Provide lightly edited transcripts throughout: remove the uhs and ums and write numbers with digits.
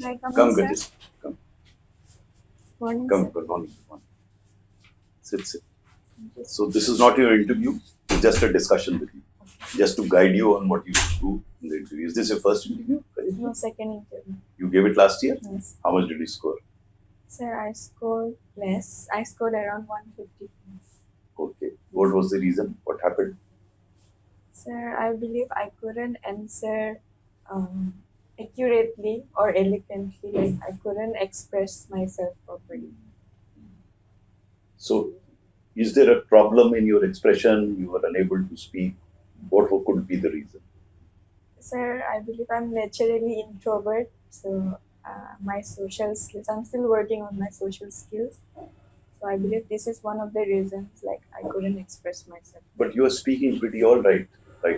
Come, Kajeso. Come. Morning, Come. sir. Good morning. Good morning. Sit. So this is not your interview. It's just a discussion with you, just to guide you on what you should do in the interview. Is this your first interview? No, second interview. You gave it last year. Yes. How much did you score? Sir, I scored less. I scored around 150. Okay. What was the reason? What happened? Sir, I believe I couldn't answer accurately or eloquently. Like I couldn't express myself properly. So, is there a problem in your expression? You were unable to speak. What could be the reason? Sir, I believe I'm naturally introvert. So my social skills, I'm still working on my social skills. So I believe this is one of the reasons. Like I couldn't express myself. But you are speaking pretty all right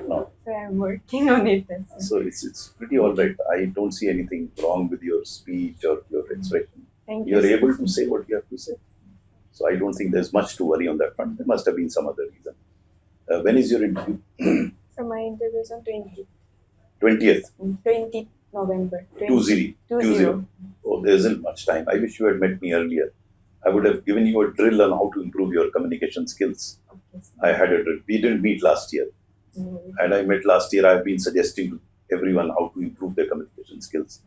now. So I'm working on it. So it's pretty all right. I don't see anything wrong with your speech or your expression. Thank you. You're sir. able to say what you have to say. So I don't think there's much to worry on that front. There must have been some other reason. When is your interview? So my interview is on 20th, November. 20. Oh, there isn't much time. I wish you had met me earlier. I would have given you a drill on how to improve your communication skills. Okay, sir. I had a drill. We didn't meet last year. And I met last year. I've been suggesting to everyone how to improve their communication skills.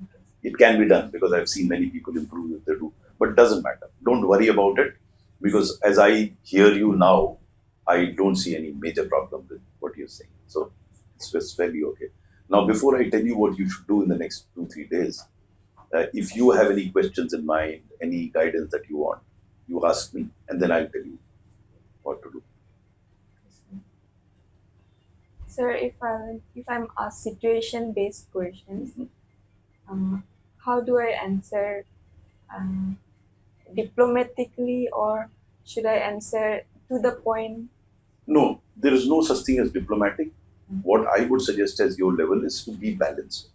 It can be done because I've seen many people improve if they do. But it doesn't matter. Don't worry about it because as I hear you now, I don't see any major problem with what you're saying. So it's just very okay. Now, before I tell you what you should do in the next 2-3 days, if you have any questions in mind, any guidance that you want, you ask me and then I'll tell you what to do. Sir, if I'm asked situation-based questions, how do I answer diplomatically or should I answer to the point? No, there is no such thing as diplomatic. What I would suggest as your level is to be balanced.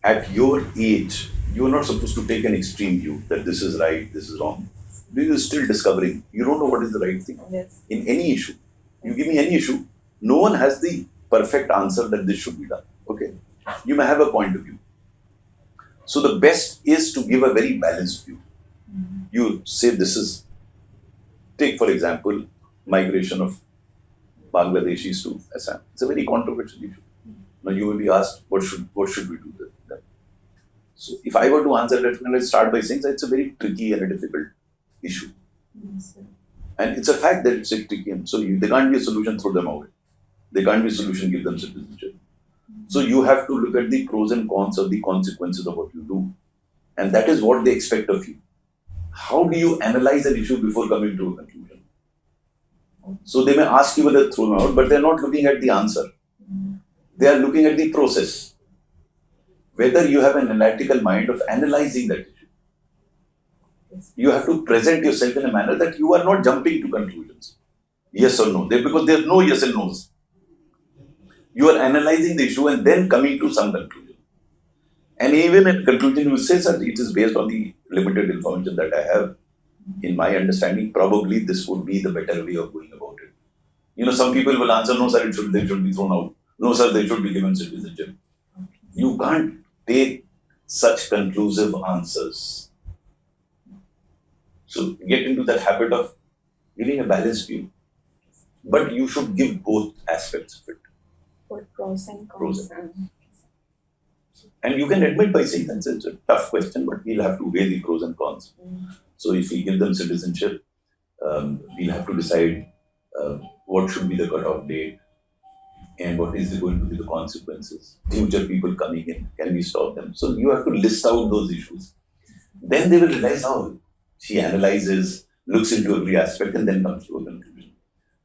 At your age, you're not supposed to take an extreme view that this is right, this is wrong. You're still discovering. You don't know what is the right thing. Yes. In any issue, you give me any issue, no one has the perfect answer that this should be done. Okay? You may have a point of view. So the best is to give a very balanced view. You say this is, take for example, migration of Bangladeshis to Assam. It's a very controversial issue. Now you will be asked, what should we do with that? So if I were to answer that, let's start by saying that it's a very tricky and a difficult issue. Yes, sir. And it's a fact that it's a tricky, and so there can't be a solution, throw them away. There can't be a solution, give them citizenship. So you have to look at the pros and cons of the consequences of what you do. And that is what they expect of you. How do you analyze an issue before coming to a conclusion? So they may ask you whether to throw them out, but they're not looking at the answer. They are looking at the process. Whether you have an analytical mind of analyzing that issue. You have to present yourself in a manner that you are not jumping to conclusions. Yes or no. Because there's no yes and no's. You are analyzing the issue and then coming to some conclusion. And even in conclusion, you say that it is based on the limited information that I have. In my understanding, probably this would be the better way of going about it. You know, some people will answer, no sir, they should be thrown out. No sir, they should be given citizenship. You can't take such conclusive answers. So get into that habit of giving a balanced view. But you should give both aspects of it. For pros and cons. And you can admit by saying that it's a tough question, but we'll have to weigh the pros and cons. So if we give them citizenship, we'll have to decide what should be the cutoff date and what is going to be the consequences. Future people coming in, can we stop them? So you have to list out those issues. Then they will realize how she analyzes, looks into every aspect and then comes to a conclusion.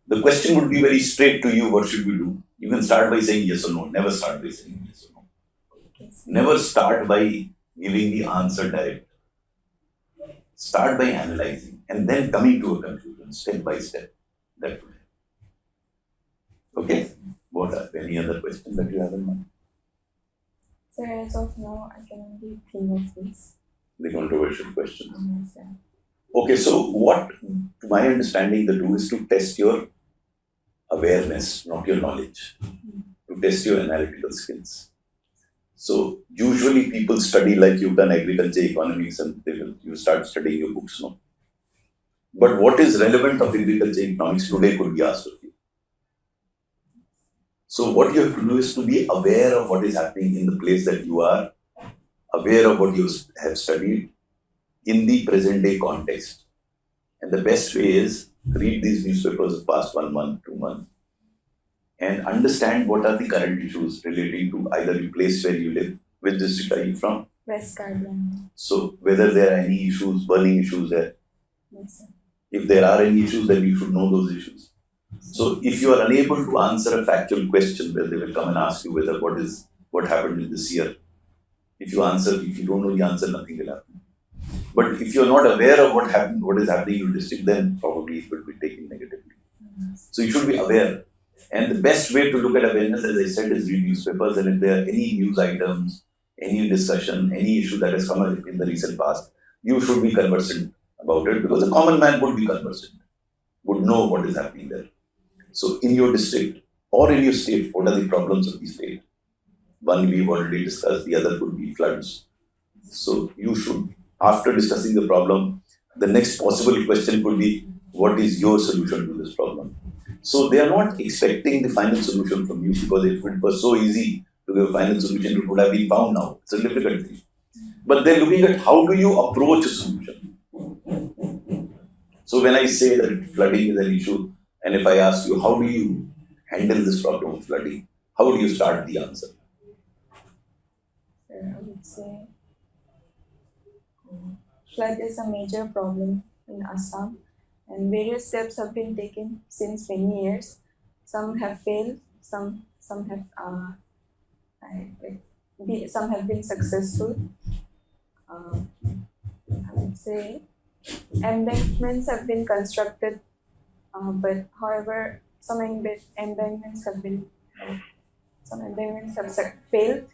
The question would be very straight to you, what should we do? You can start by saying yes or no. Never start by saying yes or no. Never start by giving the answer direct. Start by analyzing and then coming to a conclusion, step by step. That will help. Okay? What are any other questions that you have in mind? Sir, as of now, I can only think of this. The controversial questions. Yes, sir. Okay, so what, to my understanding, the do is to test your awareness, not your knowledge. To test your analytical skills. So usually people study like you've done agriculture, economics, and you start studying your books, no? But what is relevant of agriculture, economics today could be asked of you. So what you have to do is to be aware of what is happening in the place that you are, aware of what you have studied in the present day context. And the best way is read these newspapers of past 1 month, 2 months, and understand what are the current issues relating to either the place where you live, which district are you from? West Carolina. So whether there are any issues, burning issues there. Yes, sir. If there are any issues, then you should know those issues. So if you are unable to answer a factual question where they will come and ask you whether what happened in this year, if you don't know the answer, nothing will happen. But if you are not aware of what is happening in your district, then probably it will be taken negatively. So you should be aware. And the best way to look at awareness, as I said, is read newspapers. And if there are any news items, any discussion, any issue that has come up in the recent past, you should be conversant about it, because a common man would be conversant, would know what is happening there. So in your district or in your state, what are the problems of the state? One we've already discussed, the other could be floods. So you should, after discussing the problem, the next possible question could be, what is your solution to this problem? So they are not expecting the final solution from you, because if it was so easy to give a final solution, it would have been found now. It's a difficult thing. But they're looking at how do you approach a solution. So when I say that flooding is an issue, and if I ask you, how do you handle this problem of flooding? How do you start the answer? I would say flood is a major problem in Assam, and various steps have been taken since many years. Some have failed, some have some have been successful. I would say embankments have been constructed, but however, some embankments have failed,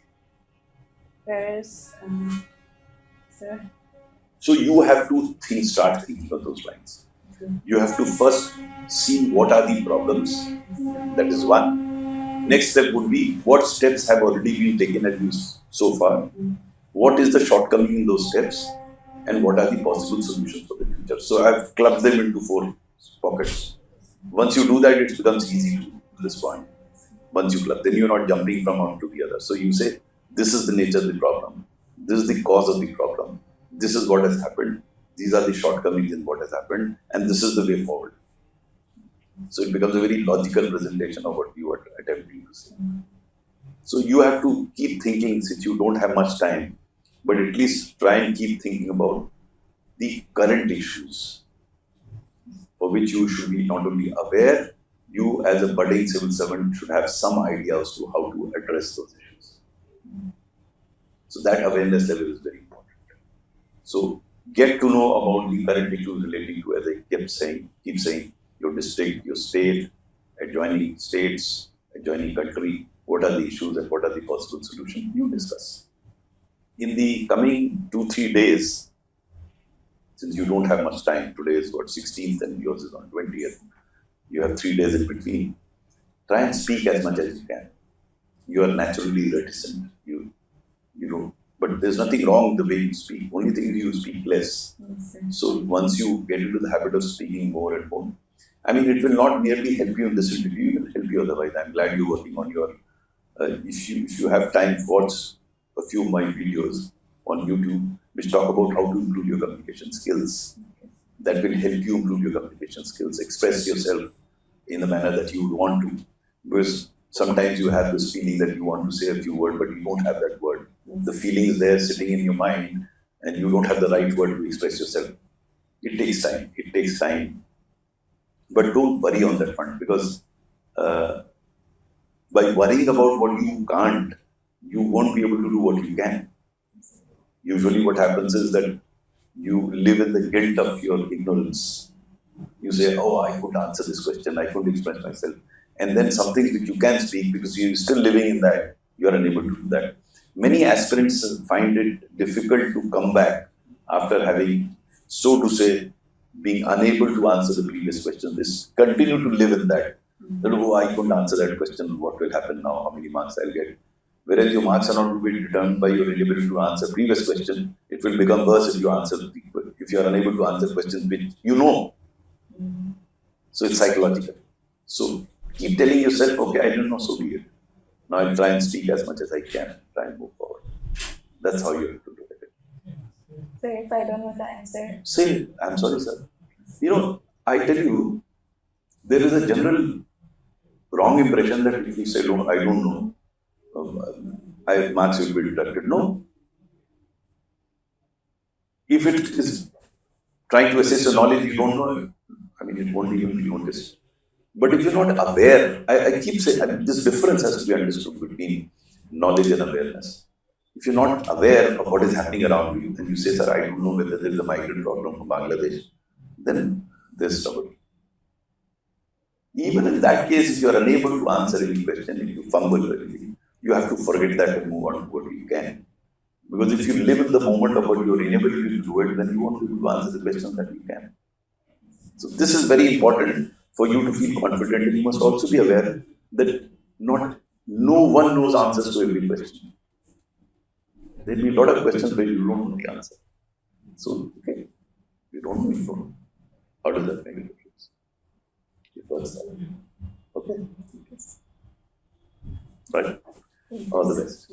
whereas So you have to start thinking of those lines. You have to first see what are the problems. That is one. Next step would be, what steps have already been taken at least so far? What is the shortcoming in those steps? And what are the possible solutions for the future? So I've clubbed them into 4 pockets. Once you do that, it becomes easy to respond. Once you club, then you're not jumping from one to the other. So you say, this is the nature of the problem. This is the cause of the problem. This is what has happened. These are the shortcomings in what has happened. And this is the way forward. So it becomes a very logical presentation of what you are attempting to say. So you have to keep thinking, since you don't have much time, but at least try and keep thinking about the current issues, for which you should be not only aware, you as a budding civil servant should have some idea as to how to address those issues. So that awareness level is very important. So get to know about the current issues relating to, as I keep saying, your district, your state, adjoining states, adjoining country, what are the issues and what are the possible solutions you discuss. In the coming 2-3 days, since you don't have much time, today is 16th and yours is on 20th, you have 3 days in between, try and speak as much as you can. You are naturally reticent, you know, but there's nothing wrong with the way you speak, only thing is you speak less. So once you get into the habit of speaking more and more, I mean, it will not merely help you in this interview, it will help you otherwise. I'm glad you're working on your, if you have time, watch a few of my videos on YouTube, which talk about how to improve your communication skills. That will help you improve your communication skills, express yourself in the manner that you would want to. Because sometimes you have this feeling that you want to say a few words, but you don't have that word. The feeling is there sitting in your mind, and you don't have the right word to express yourself. It takes time. But don't worry on that front, because by worrying about what you can't, you won't be able to do what you can. Usually what happens is that you live in the guilt of your ignorance. You say, oh, I couldn't answer this question, I couldn't express myself. And then something which you can speak, because you're still living in that, you are unable to do that. Many aspirants find it difficult to come back after having, so to say, being unable to answer the previous question. They continue to live in that. Oh, I couldn't answer that question, what will happen now, how many marks I'll get. Whereas your marks are not going to be determined by your inability to answer previous question. It will become worse if you if you are unable to answer questions which you know. So it's psychological. So keep telling yourself, okay, I didn't know, so be it. Now I'll try and speak as much as I can, try and move forward. That's how you have to look at it. So if I don't know the answer, Say, I'm sorry, sir. You know, I tell you, there is a general wrong impression that if you say, no, I don't know, marks will be deducted. No. If it is trying to assess your knowledge, you don't know, I mean, it won't even be noticed. But if you're not aware, I keep saying this difference has to be understood between knowledge and awareness. If you're not aware of what is happening around you, and you say, sir, I don't know whether there is a migrant problem from Bangladesh, then there's trouble. Even in that case, if you are unable to answer any question, if you fumble anything, you have to forget that and move on to what you can. Because if you live in the moment of what your inability to do it, then you won't be able to answer the question that you can. So this is very important for you to feel confident, and you must also be aware that no one knows answers to every question. There will be a lot of questions where you don't know the answer. So, okay, you don't know, you don't know. How does that make a difference? Okay. Right. All the best.